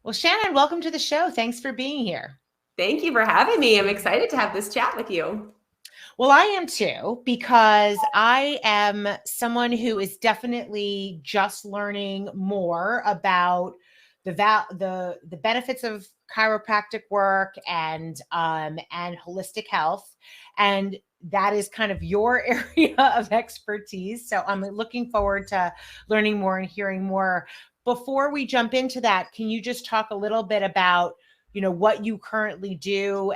Well, Shannyn, welcome to the show. Thanks for being here. Thank you for having me. I'm excited to have this chat with you. Well, I am too, because I am someone who is definitely just learning more about the benefits of chiropractic work and holistic health, and that is kind of your area of expertise. So I'm looking forward to learning more and hearing more. Before we jump into that, can you just talk a little bit about what you currently do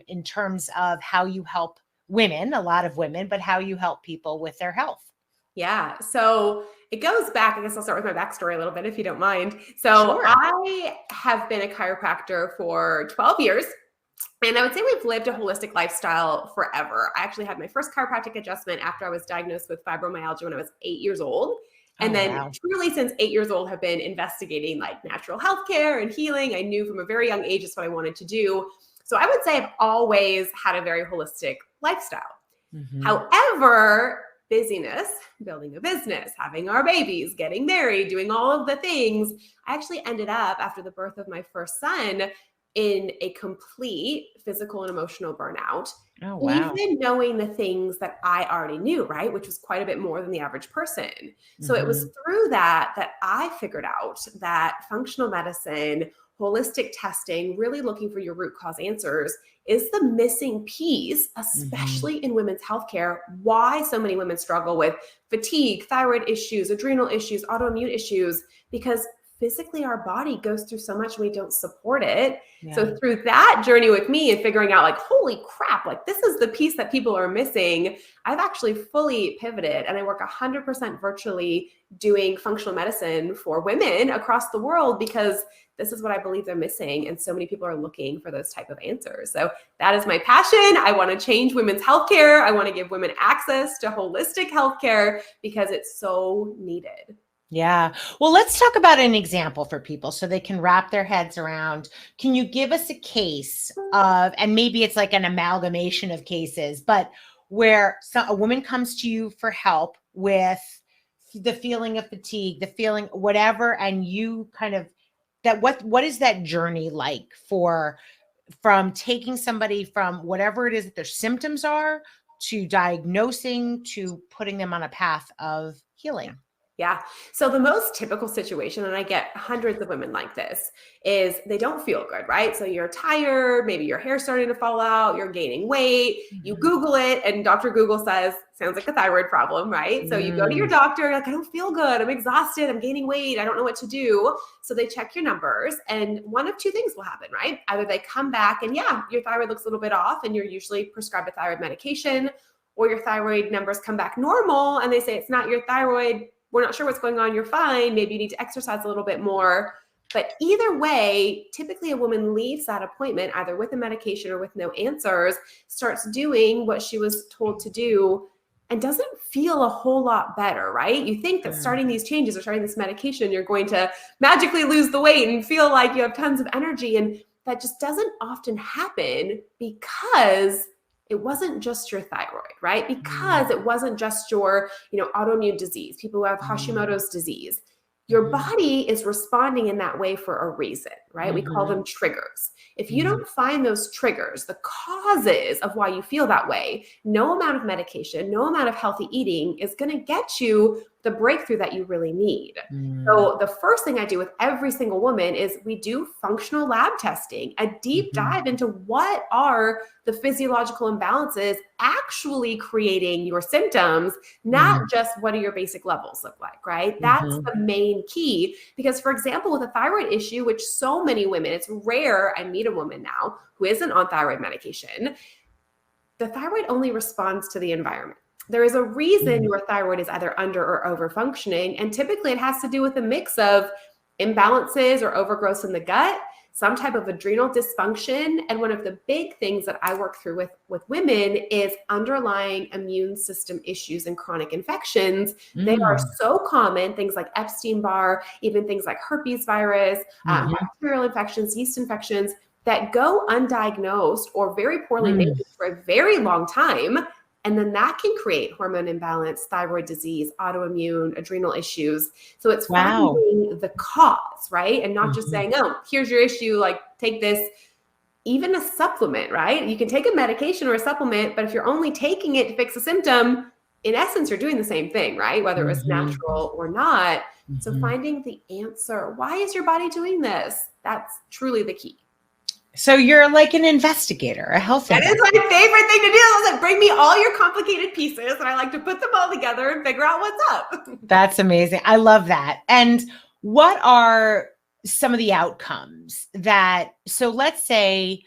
in terms of how you help women, a lot of women, but how you help people with their health? Yeah. So it goes back, I guess I'll start with my backstory a little bit if you don't mind. So Sure. I have been a chiropractor for 12 years. And I would say we've lived a holistic lifestyle forever. I actually had my first chiropractic adjustment after I was diagnosed with fibromyalgia when I was 8 years old. And Oh, then wow. truly since 8 years old have been investigating like natural healthcare and healing. I knew from a very young age that's what I wanted to do. So I would say I've always had a very holistic lifestyle. Mm-hmm. However, busyness, building a business, having our babies, getting married, doing all of the things, I actually ended up after the birth of my first son in a complete physical and emotional burnout. Oh, wow. Even knowing the things that I already knew, right? Which was quite a bit more than the average person. So it was through that I figured out that functional medicine, holistic testing, really looking for your root cause answers is the missing piece, especially in women's healthcare. Why so many women struggle with fatigue, thyroid issues, adrenal issues, autoimmune issues, because physically our body goes through so much and we don't support it. Yeah. So through that journey with me and figuring out like, holy crap, like this is the piece that people are missing, I've actually fully pivoted and I work 100% virtually doing functional medicine for women across the world because this is what I believe they're missing. And so many people are looking for those type of answers. So that is my passion. I want to change women's healthcare. I want to give women access to holistic healthcare because it's so needed. Yeah. Well, let's talk about an example for people so they can wrap their heads around. Can you give us a case of, and maybe it's like an amalgamation of cases, but where a woman comes to you for help with the feeling of fatigue, the feeling, whatever, and you kind of what is that journey like from taking somebody from whatever it is that their symptoms are to diagnosing to putting them on a path of healing? Yeah. So the most typical situation, and I get hundreds of women like this, is they don't feel good, right? So you're tired, maybe your hair's starting to fall out, you're gaining weight, you Google it, and Dr. Google says, sounds like a thyroid problem, right? So you go to your doctor, you're like, I don't feel good, I'm exhausted, I'm gaining weight, I don't know what to do. So they check your numbers, and one of two things will happen, right? Either they come back and yeah, your thyroid looks a little bit off, and you're usually prescribed a thyroid medication, or your thyroid numbers come back normal, and they say it's not your thyroid, we're not sure what's going on, you're fine, maybe you need to exercise a little bit more. But either way, typically a woman leaves that appointment either with a medication or with no answers, starts doing what she was told to do, and doesn't feel a whole lot better, right? You think that starting these changes or starting this medication, you're going to magically lose the weight and feel like you have tons of energy. And that just doesn't often happen because it wasn't just your thyroid, right? Because it wasn't just your, autoimmune disease, people who have Hashimoto's disease. Your body is responding in that way for a reason, right? We call them triggers. If you don't find those triggers, the causes of why you feel that way, no amount of medication, no amount of healthy eating is going to get you the breakthrough that you really need. So the first thing I do with every single woman is we do functional lab testing, a deep dive into what are the physiological imbalances actually creating your symptoms, not just what do your basic levels look like, right? That's the main key. Because for example, with a thyroid issue, which so many women, it's rare I meet a woman now who isn't on thyroid medication, the thyroid only responds to the environment. There is a reason your thyroid is either under or over functioning. And typically it has to do with a mix of imbalances or overgrowth in the gut, some type of adrenal dysfunction. And one of the big things that I work through with women is underlying immune system issues and chronic infections. They are so common, things like Epstein-Barr, even things like herpes virus, bacterial infections, yeast infections that go undiagnosed or very poorly managed for a very long time. And then that can create hormone imbalance, thyroid disease, autoimmune, adrenal issues. So it's finding the cause, right? And not just saying, oh, here's your issue, like take this. Even a supplement, right? You can take a medication or a supplement, but if you're only taking it to fix a symptom, in essence, you're doing the same thing, right? Whether it was natural or not. So finding the answer, why is your body doing this? That's truly the key. So you're like an investigator, a health investigator. That is my favorite thing to do. Is like bring me all your complicated pieces, and I like to put them all together and figure out what's up. That's amazing. I love that. And what are some of the outcomes that, so let's say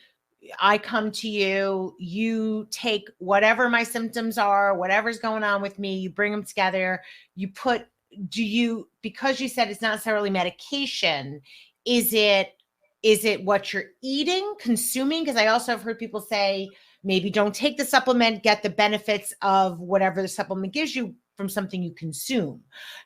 I come to you, you take whatever my symptoms are, whatever's going on with me, you bring them together, you put, because you said it's not necessarily medication, is it what you're eating, consuming? Because I also have heard people say, maybe don't take the supplement, get the benefits of whatever the supplement gives you from something you consume.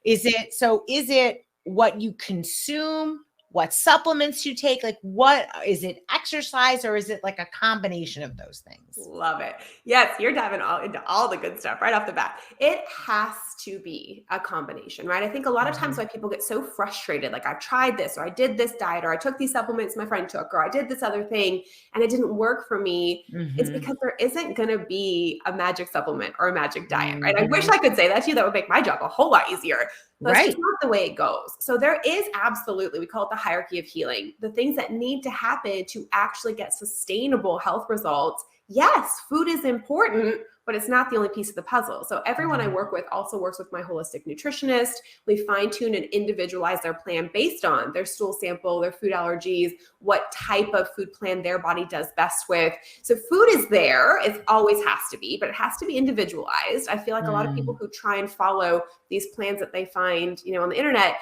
Is it what you consume, what supplements you take? Like, what is it, exercise, or is it like a combination of those things? Love it. Yes, you're diving into all the good stuff right off the bat. It has to be a combination, right? I think a lot of times why people get so frustrated, like I've tried this, or I did this diet, or I took these supplements my friend took, or I did this other thing and it didn't work for me. It's because there isn't going to be a magic supplement or a magic diet, right? I wish I could say that to you. That would make my job a whole lot easier. That's just not the way it goes. So there is absolutely, we call it the hierarchy of healing, the things that need to happen to actually get sustainable health results. Yes, food is important, but it's not the only piece of the puzzle. So everyone I work with also works with my holistic nutritionist. We fine tune and individualize their plan based on their stool sample, their food allergies, what type of food plan their body does best with. So food is there. It always has to be, but it has to be individualized. I feel like a lot of people who try and follow these plans that they find, on the internet,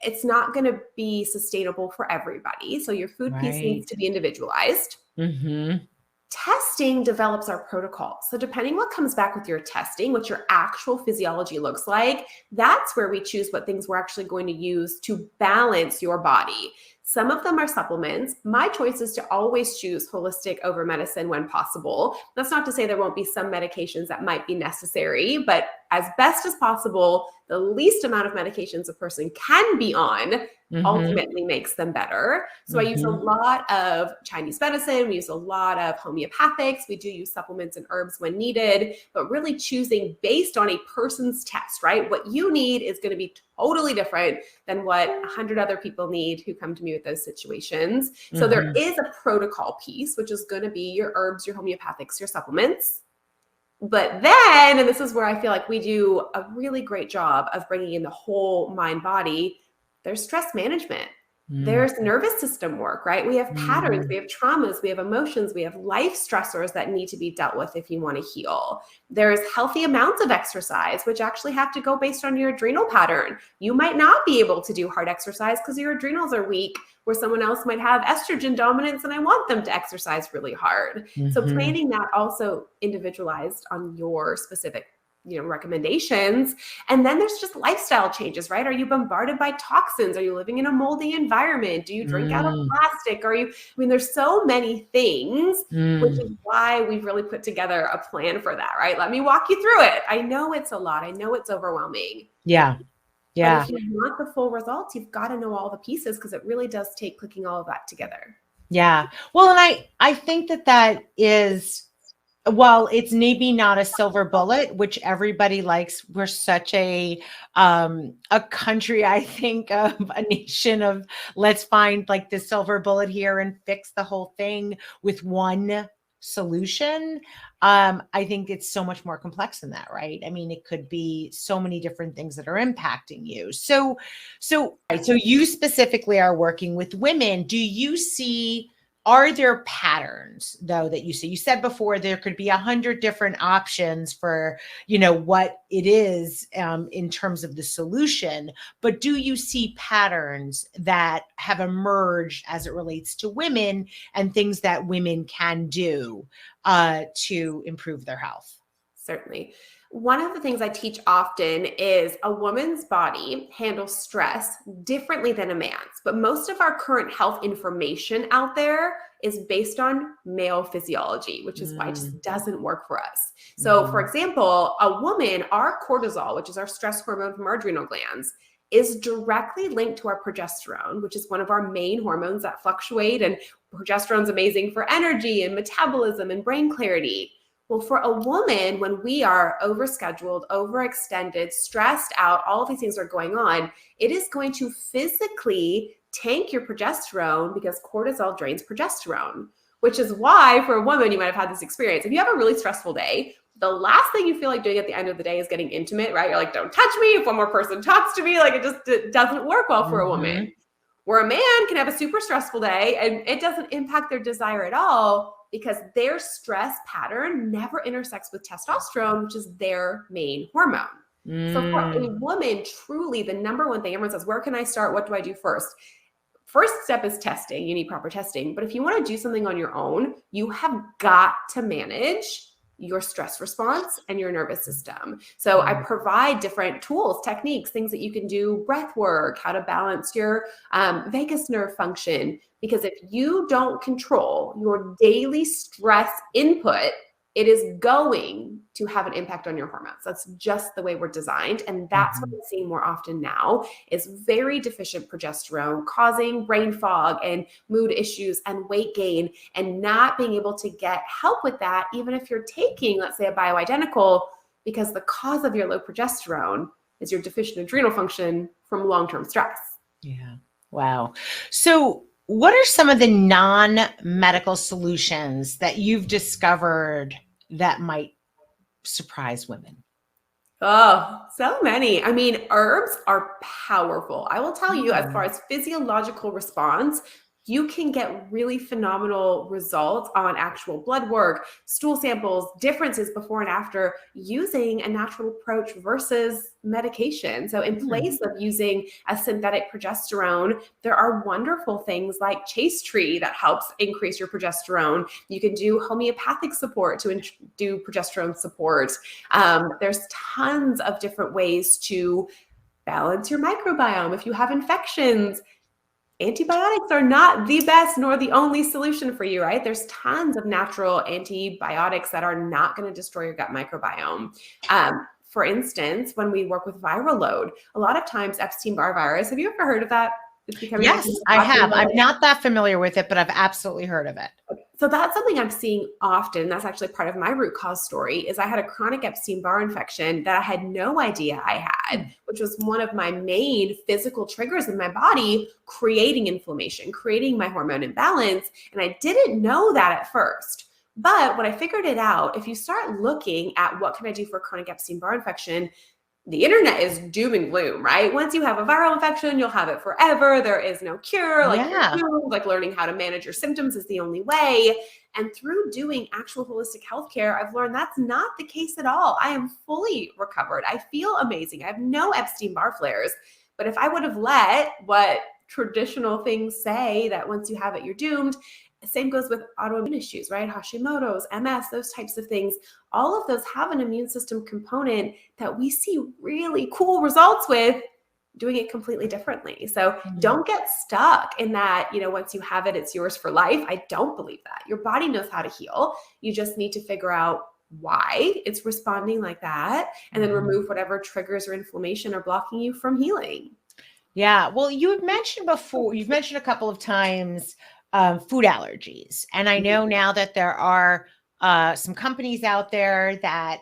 it's not going to be sustainable for everybody. So your food piece needs to be individualized. Testing develops our protocol. So depending what comes back with your testing, what your actual physiology looks like, that's where we choose what things we're actually going to use to balance your body. Some of them are supplements. My choice is to always choose holistic over medicine when possible. That's not to say there won't be some medications that might be necessary, but as best as possible, the least amount of medications a person can be on ultimately makes them better. So I use a lot of Chinese medicine. We use a lot of homeopathics. We do use supplements and herbs when needed, but really choosing based on a person's test, right? What you need is going to be totally different than what 100 other people need who come to me with those situations. So there is a protocol piece, which is going to be your herbs, your homeopathics, your supplements. But then, and this is where I feel like we do a really great job of bringing in the whole mind body, there's stress management. There's nervous system work, right? We have patterns, we have traumas, we have emotions, we have life stressors that need to be dealt with if you want to heal. There's healthy amounts of exercise, which actually have to go based on your adrenal pattern. You might not be able to do hard exercise because your adrenals are weak, where someone else might have estrogen dominance and I want them to exercise really hard. So planning that also individualized on your specific recommendations. And then there's just lifestyle changes, right? Are you bombarded by toxins? Are you living in a moldy environment? Do you drink out of plastic? There's so many things, which is why we've really put together a plan for that, right? Let me walk you through it. I know it's a lot. I know it's overwhelming. Yeah. But if you want the full results, you've got to know all the pieces because it really does take clicking all of that together. Yeah. Well, and I think that is, well, it's maybe not a silver bullet, which everybody likes. We're such a country, I think, of a nation of let's find like the silver bullet here and fix the whole thing with one solution. I think it's so much more complex than that, right? I mean, it could be so many different things that are impacting you. So you specifically are working with women. Do you see, are there patterns though that you see? You said before there could be 100 different options for, what it is in terms of the solution, but do you see patterns that have emerged as it relates to women and things that women can do to improve their health? Certainly. One of the things I teach often is a woman's body handles stress differently than a man's, but most of our current health information out there is based on male physiology, which is why it just doesn't work for us. So for example, a woman, our cortisol, which is our stress hormone from our adrenal glands, is directly linked to our progesterone, which is one of our main hormones that fluctuate. And progesterone's amazing for energy and metabolism and brain clarity. Well, for a woman, when we are overscheduled, overextended, stressed out, all of these things are going on, it is going to physically tank your progesterone because cortisol drains progesterone, which is why for a woman, you might have had this experience. If you have a really stressful day, the last thing you feel like doing at the end of the day is getting intimate, right? You're like, don't touch me. If one more person talks to me, like it doesn't work well for a woman. Where a man can have a super stressful day and it doesn't impact their desire at all because their stress pattern never intersects with testosterone, which is their main hormone. So for a woman, truly the number one thing, everyone says, where can I start? What do I do first? First step is testing. You need proper testing. But if you want to do something on your own, you have got to manage your stress response and your nervous system. So I provide different tools, techniques, things that you can do, breath work, how to balance your vagus nerve function. Because if you don't control your daily stress input, it is going to have an impact on your hormones. That's just the way we're designed. And that's what I'm seeing more often now is very deficient progesterone causing brain fog and mood issues and weight gain and not being able to get help with that, even if you're taking, let's say, a bioidentical, because the cause of your low progesterone is your deficient adrenal function from long-term stress. Yeah. Wow. So what are some of the non-medical solutions that you've discovered that might surprise women? Oh, so many. I mean, herbs are powerful. I will tell you, as far as physiological response, you can get really phenomenal results on actual blood work, stool samples, differences before and after using a natural approach versus medication. So in place of using a synthetic progesterone, there are wonderful things like chaste tree that helps increase your progesterone. You can do homeopathic support to do progesterone support. There's tons of different ways to balance your microbiome. If you have infections, antibiotics are not the best nor the only solution for you, right? There's tons of natural antibiotics that are not going to destroy your gut microbiome. For instance, when we work with viral load, a lot of times Epstein-Barr virus, have you ever heard of that? It's becoming Yes, I have. I'm not that familiar with it, but I've absolutely heard of it. So that's something I'm seeing often. That's actually part of my root cause story is I had a chronic Epstein-Barr infection that I had no idea I had, which was one of my main physical triggers in my body, creating inflammation, creating my hormone imbalance. And I didn't know that at first. But when I figured it out, if you start looking at what can I do for a chronic Epstein-Barr infection, the internet is doom and gloom, right? Once you have a viral infection, you'll have it forever. There is no cure. Like learning how to manage your symptoms is the only way. And through doing actual holistic healthcare, I've learned that's not the case at all. I am fully recovered. I feel amazing. I have no Epstein-Barr flares. But if I would have let what traditional things say that once you have it, you're doomed. Same goes with autoimmune issues, right? Hashimoto's, MS, those types of things. All of those have an immune system component that we see really cool results with doing it completely differently. So don't get stuck in that, once you have it, it's yours for life. I don't believe that. Your body knows how to heal. You just need to figure out why it's responding like that and then remove whatever triggers or inflammation are blocking you from healing. Yeah. Well, you've mentioned a couple of times food allergies. And I know now that there are some companies out there that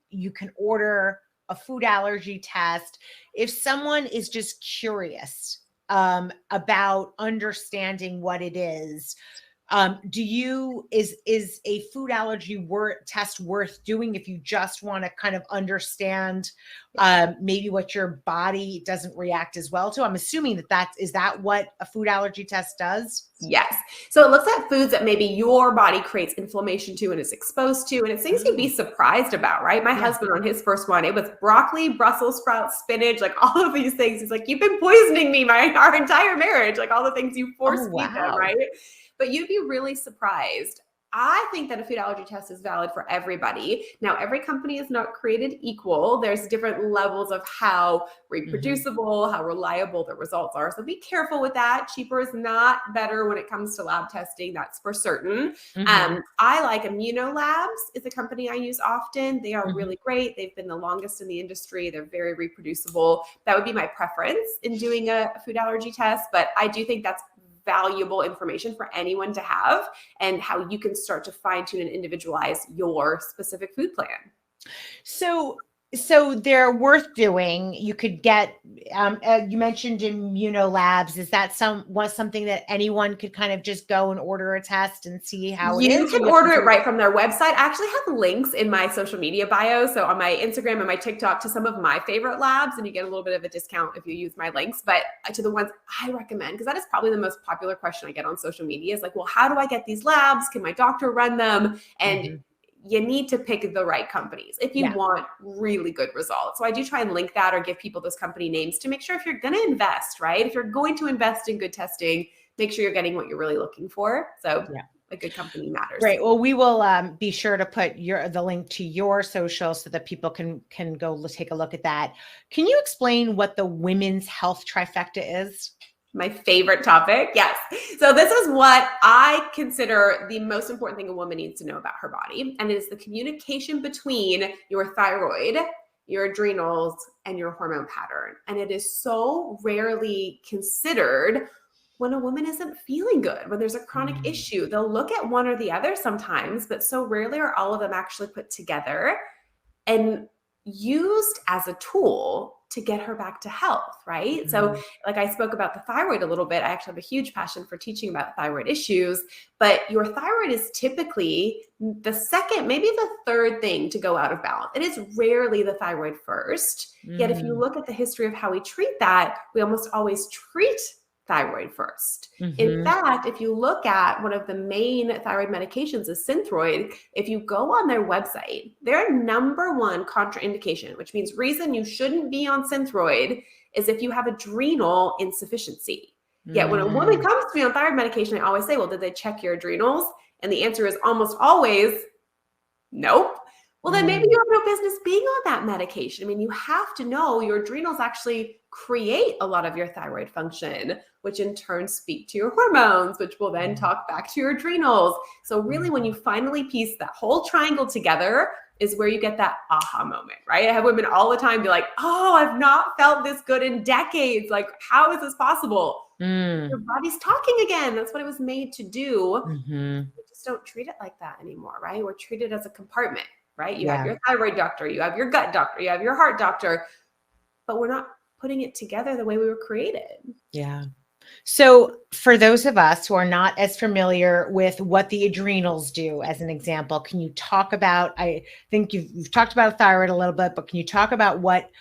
you can order a food allergy test. If someone is just curious about understanding what it is, is a food allergy test worth doing if you just want to kind of understand maybe what your body doesn't react as well to? I'm assuming is that what a food allergy test does? Yes. So it looks at foods that maybe your body creates inflammation to and is exposed to, and it's things you'd be surprised about, right? My husband on his first one, it was broccoli, Brussels sprouts, spinach, like all of these things. He's like, you've been poisoning me our entire marriage, like all the things you force feed them, right? But you'd be really surprised. I think that a food allergy test is valid for everybody. Now, every company is not created equal. There's different levels of how reproducible, how reliable the results are. So be careful with that. Cheaper is not better when it comes to lab testing. That's for certain. I like Immunolabs is a company I use often. They are really great. They've been the longest in the industry. They're very reproducible. That would be my preference in doing a food allergy test. But I do think that's valuable information for anyone to have, and how you can start to fine tune and individualize your specific food plan. So they're worth doing. You could get, you mentioned Immunolabs. Is that something that anyone could kind of just go and order a test and see how it is? You can order it right from their website. I actually have links in my social media bio. So on my Instagram and my TikTok to some of my favorite labs, and you get a little bit of a discount if you use my links, but to the ones I recommend, because that is probably the most popular question I get on social media is like, well, how do I get these labs? Can my doctor run them? And you need to pick the right companies if you want really good results. So I do try and link that or give people those company names to make sure if you're going to invest, right? If you're going to invest in good testing, make sure you're getting what you're really looking for. So a good company matters. Great. Well, we will be sure to put the link to your social so that people can go take a look at that. Can you explain what the women's health trifecta is? My favorite topic. Yes. So this is what I consider the most important thing a woman needs to know about her body. And it is the communication between your thyroid, your adrenals, and your hormone pattern. And it is so rarely considered when a woman isn't feeling good, when there's a chronic issue. They'll look at one or the other sometimes, but so rarely are all of them actually put together and used as a tool to get her back to health, right? So like I spoke about the thyroid a little bit, I actually have a huge passion for teaching about thyroid issues, but your thyroid is typically the second, maybe the third thing to go out of balance. It is rarely the thyroid first. Yet if you look at the history of how we treat that, we almost always treat thyroid first. In fact, if you look at one of the main thyroid medications is Synthroid, if you go on their website, their number one contraindication, which means reason you shouldn't be on Synthroid, is if you have adrenal insufficiency. Yet when a woman comes to me on thyroid medication, I always say, well, did they check your adrenals? And the answer is almost always, nope. Well, then maybe you have no business being on that medication. I mean, you have to know your adrenals actually create a lot of your thyroid function, which in turn speak to your hormones, which will then talk back to your adrenals. So really, when you finally piece that whole triangle together is where you get that aha moment, right? I have women all the time be like, oh, I've not felt this good in decades. Like, how is this possible? Your body's talking again. That's what it was made to do. We just don't treat it like that anymore, right? We're treated as a compartment. Right? You have your thyroid doctor, you have your gut doctor, you have your heart doctor, but we're not putting it together the way we were created. Yeah. So for those of us who are not as familiar with what the adrenals do, as an example, can you talk about, I think you've talked about thyroid a little bit, but can you talk about what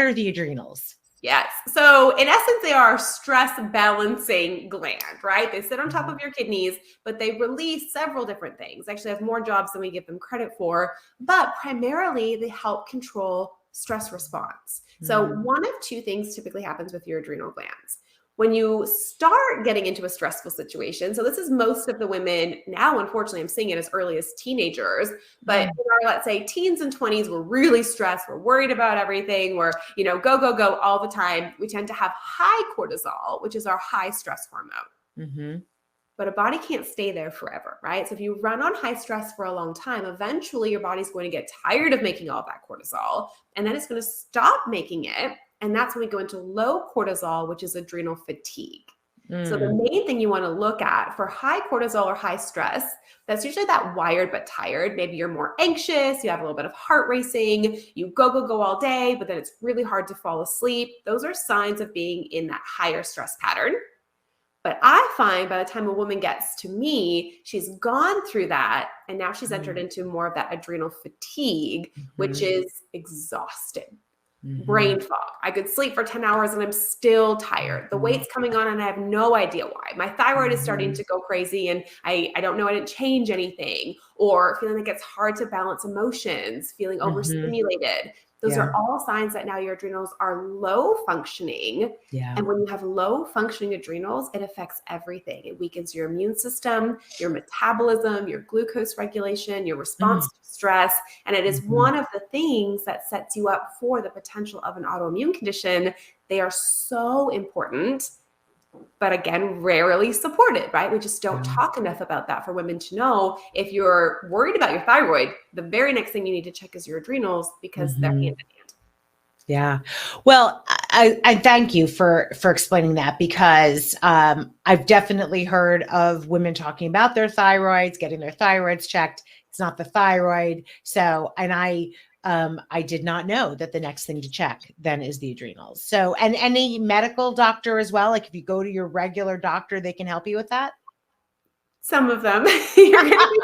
are the adrenals? Yes. So in essence, they are a stress balancing gland, right? They sit on top of your kidneys, but they release several different things. Actually have more jobs than we give them credit for, but primarily they help control stress response. So one of two things typically happens with your adrenal glands. When you start getting into a stressful situation, so this is most of the women now, unfortunately, I'm seeing it as early as teenagers, but in our, let's say, teens and 20s, we're really stressed. We're worried about everything. We're, go all the time. We tend to have high cortisol, which is our high stress hormone. But a body can't stay there forever, right? So if you run on high stress for a long time, eventually your body's going to get tired of making all that cortisol, and then it's going to stop making it. And that's when we go into low cortisol, which is adrenal fatigue. So the main thing you want to look at for high cortisol or high stress, that's usually that wired but tired. Maybe you're more anxious, you have a little bit of heart racing, you go all day, but then it's really hard to fall asleep. Those are signs of being in that higher stress pattern. But I find by the time a woman gets to me, she's gone through that, and now she's entered into more of that adrenal fatigue, which is exhausting. Brain fog. I could sleep for 10 hours and I'm still tired. The weight's coming on and I have no idea why. My thyroid is starting to go crazy and I don't know, I didn't change anything, or feeling like it's hard to balance emotions, feeling overstimulated. Those are all signs that now your adrenals are low functioning. Yeah. And when you have low functioning adrenals, it affects everything. It weakens your immune system, your metabolism, your glucose regulation, your response to stress. And it is one of the things that sets you up for the potential of an autoimmune condition. They are so important, but again, rarely supported, right? We just don't talk enough about that for women to know. If you're worried about your thyroid, the very next thing you need to check is your adrenals, because they're hand in hand. Yeah. Well, I thank you for explaining that, because I've definitely heard of women talking about their thyroids, getting their thyroids checked. It's not the thyroid. So, and I did not know that the next thing to check then is the adrenals. So, and any medical doctor as well, like if you go to your regular doctor, they can help you with that. Some of them. You're gonna be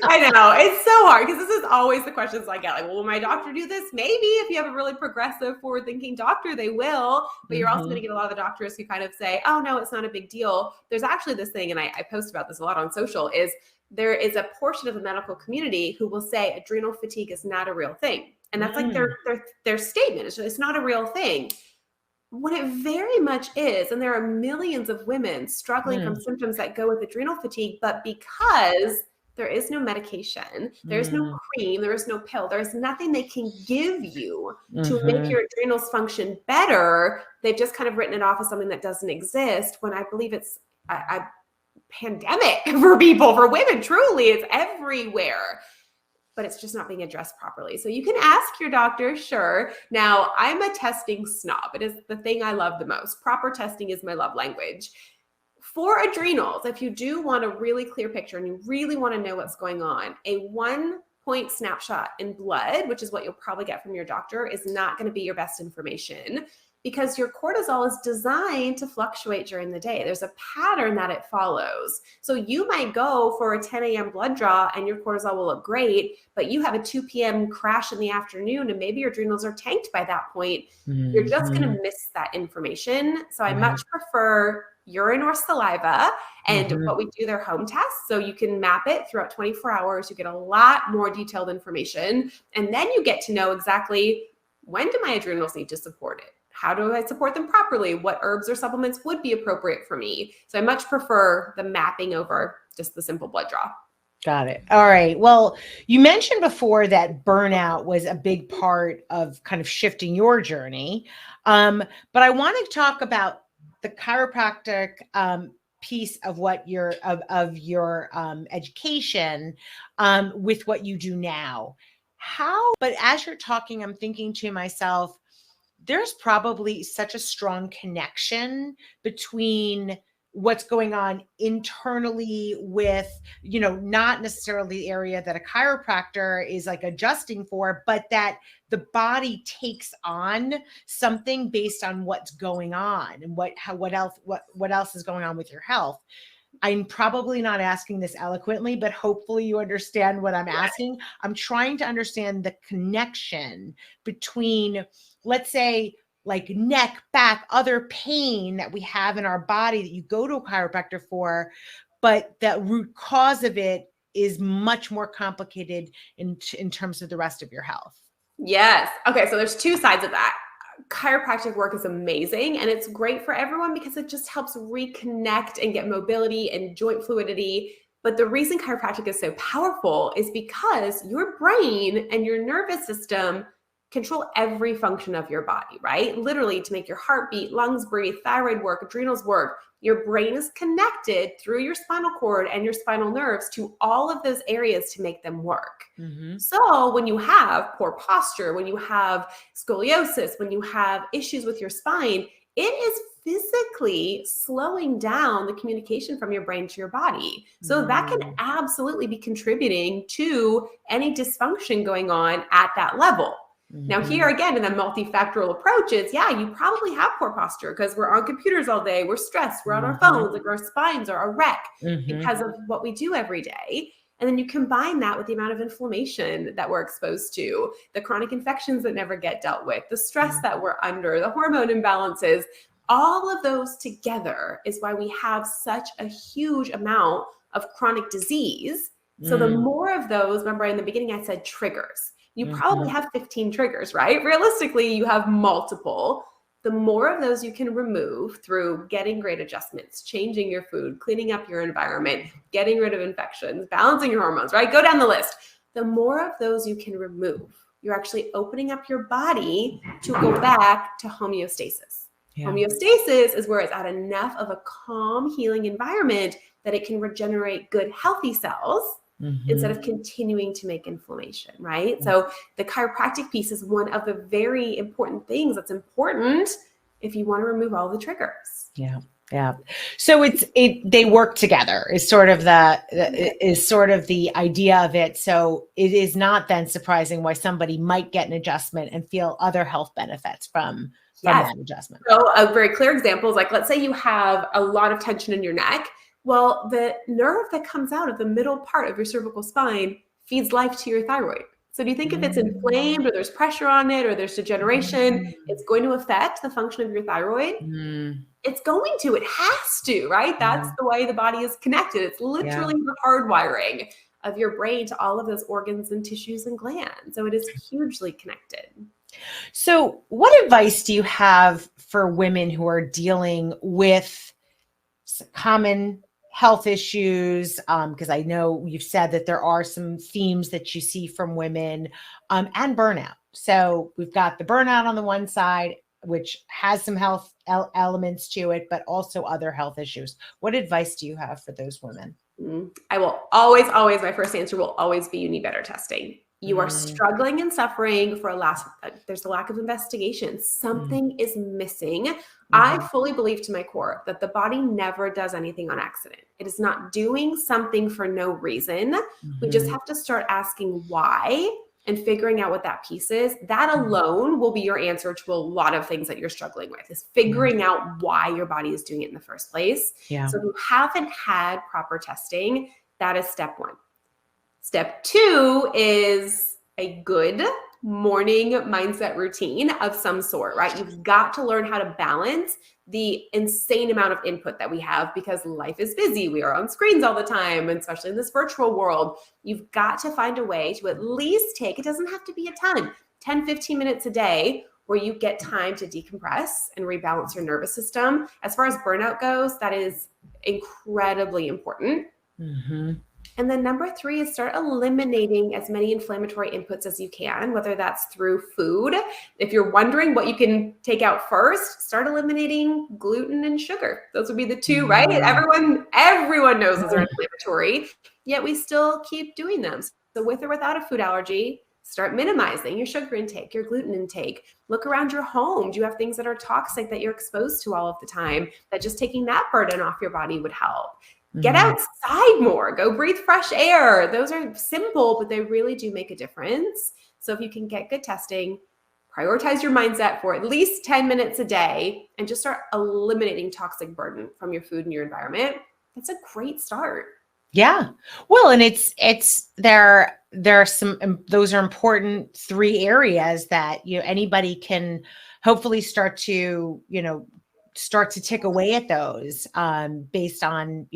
I know. It's so hard, because this is always the questions I get. Like, well, will my doctor do this? Maybe if you have a really progressive, forward-thinking doctor, they will. But you're also going to get a lot of the doctors who kind of say, oh, no, it's not a big deal. There's actually this thing, and I post about this a lot on social, is there is a portion of the medical community who will say adrenal fatigue is not a real thing. And that's like their statement. It's not a real thing. What it very much is, and there are millions of women struggling from symptoms that go with adrenal fatigue, but because there is no medication, there's no cream, there is no pill, there's nothing they can give you to make your adrenals function better. They've just kind of written it off as something that doesn't exist, when I believe it's a pandemic for people, for women. Truly, it's everywhere. But it's just not being addressed properly. So you can ask your doctor, sure. Now, I'm a testing snob. It is the thing I love the most. Proper testing is my love language. For adrenals, if you do want a really clear picture and you really want to know what's going on, a 1-point snapshot in blood, which is what you'll probably get from your doctor, is not going to be your best information, because your cortisol is designed to fluctuate during the day. There's a pattern that it follows. So you might go for a 10 a.m. blood draw and your cortisol will look great, but you have a 2 p.m. crash in the afternoon and maybe your adrenals are tanked by that point. You're just going to miss that information. So I much prefer urine or saliva. And what we do, they're home tests. So you can map it throughout 24 hours. You get a lot more detailed information. And then you get to know exactly, when do my adrenals need to support it? How do I support them properly? What herbs or supplements would be appropriate for me? So I much prefer the mapping over just the simple blood draw. Got it. All right. Well, you mentioned before that burnout was a big part of kind of shifting your journey. But I want to talk about the chiropractic piece of what your education with what you do now. But as you're talking, I'm thinking to myself, there's probably such a strong connection between what's going on internally with, not necessarily the area that a chiropractor is like adjusting for, but that the body takes on something based on what's going on and what else is going on with your health. I'm probably not asking this eloquently, but hopefully you understand what I'm asking. I'm trying to understand the connection between, let's say, like neck, back, other pain that we have in our body that you go to a chiropractor for, but that root cause of it is much more complicated in terms of the rest of your health. Yes. Okay. So there's two sides of that. Chiropractic work is amazing, and it's great for everyone because it just helps reconnect and get mobility and joint fluidity. But the reason chiropractic is so powerful is because your brain and your nervous system control every function of your body, right? Literally, to make your heart beat, lungs breathe, thyroid work, adrenals work. Your brain is connected through your spinal cord and your spinal nerves to all of those areas to make them work. So when you have poor posture, when you have scoliosis, when you have issues with your spine, it is physically slowing down the communication from your brain to your body. So that can absolutely be contributing to any dysfunction going on at that level. Now, here again, in the multifactorial approach, it's, you probably have poor posture because we're on computers all day. We're stressed. We're on our phones. Like, our spines are a wreck because of what we do every day. And then you combine that with the amount of inflammation that we're exposed to, the chronic infections that never get dealt with, the stress that we're under, the hormone imbalances. All of those together is why we have such a huge amount of chronic disease. So the more of those, remember in the beginning I said triggers. You probably have 15 triggers, right? Realistically, you have multiple. The more of those you can remove through getting great adjustments, changing your food, cleaning up your environment, getting rid of infections, balancing your hormones, right? Go down the list. The more of those you can remove, you're actually opening up your body to go back to homeostasis. Yeah. Homeostasis is where it's at enough of a calm, healing environment that it can regenerate good, healthy cells instead of continuing to make inflammation, right? So the chiropractic piece is one of the very important things that's important if you want to remove all the triggers. Yeah. Yeah. So they work together is sort of the idea of it. So it is not then surprising why somebody might get an adjustment and feel other health benefits from that adjustment. So a very clear example is like, let's say you have a lot of tension in your neck. Well, the nerve that comes out of the middle part of your cervical spine feeds life to your thyroid. So do you think if it's inflamed or there's pressure on it or there's degeneration, it's going to affect the function of your thyroid? It's going to. It has to, right? That's the way the body is connected. It's literally the hardwiring of your brain to all of those organs and tissues and glands. So it is hugely connected. So what advice do you have for women who are dealing with common health issues? Because I know you've said that there are some themes that you see from women and burnout. So we've got the burnout on the one side, which has some health elements to it, but also other health issues. What advice do you have for those women? I will always, my first answer will always be you need better testing. You are struggling and suffering for there's a lack of investigation. Something is missing. I fully believe to my core that the body never does anything on accident. It is not doing something for no reason. We just have to start asking why and figuring out what that piece is. That alone will be your answer to a lot of things that you're struggling with, is figuring out why your body is doing it in the first place. Yeah. So if you haven't had proper testing, that is step one. Step two is a good morning mindset routine of some sort, right? You've got to learn how to balance the insane amount of input that we have because life is busy. We are on screens all the time, and especially in this virtual world. You've got to find a way to at least take, it doesn't have to be a ton, 10, 15 minutes a day where you get time to decompress and rebalance your nervous system. As far as burnout goes, that is incredibly important. And then number three is start eliminating as many inflammatory inputs as you can, whether that's through food. If you're wondering what you can take out first, start eliminating gluten and sugar. Those would be the two, right? Everyone knows those are inflammatory, yet we still keep doing them. So with or without a food allergy, start minimizing your sugar intake, your gluten intake. Look around your home. Do you have things that are toxic that you're exposed to all of the time that just taking that burden off your body would help? Get outside more, go breathe fresh air. Those are simple, but they really do make a difference. So if you can get good testing, prioritize your mindset for at least 10 minutes a day and just start eliminating toxic burden from your food and your environment, that's a great start. Yeah. Well, and there are some, those are important 3 areas that, anybody can hopefully start to tick away at those based on,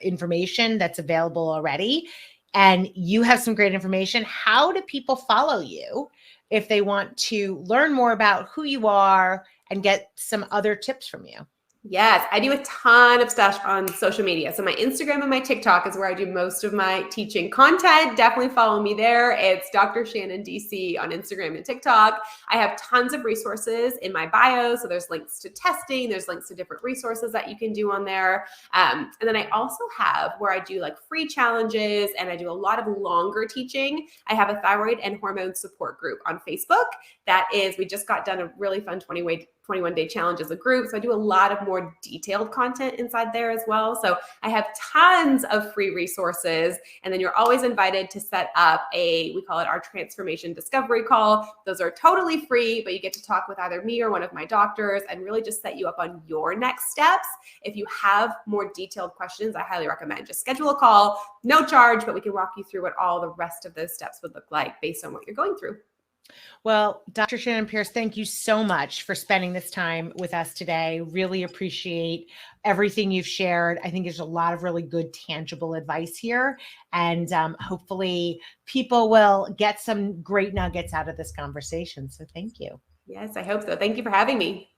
information that's available already. And you have some great information. How do people follow you if they want to learn more about who you are and get some other tips from you? Yes, I do a ton of stuff on social media. So my Instagram and my TikTok is where I do most of my teaching content. Definitely follow me there. It's Dr. Shannyn DC on Instagram and TikTok. I have tons of resources in my bio. So there's links to testing. There's links to different resources that you can do on there. And then I also have where I do like free challenges and I do a lot of longer teaching. I have a thyroid and hormone support group on Facebook. We just got done a really fun 21-day challenge as a group. So I do a lot of more detailed content inside there as well. So I have tons of free resources. And then you're always invited to set up we call it our transformation discovery call. Those are totally free, but you get to talk with either me or one of my doctors and really just set you up on your next steps. If you have more detailed questions, I highly recommend just schedule a call, no charge, but we can walk you through what all the rest of those steps would look like based on what you're going through. Well, Dr. Shannyn Pearce, thank you so much for spending this time with us today. Really appreciate everything you've shared. I think there's a lot of really good, tangible advice here. And hopefully people will get some great nuggets out of this conversation. So thank you. Yes, I hope so. Thank you for having me.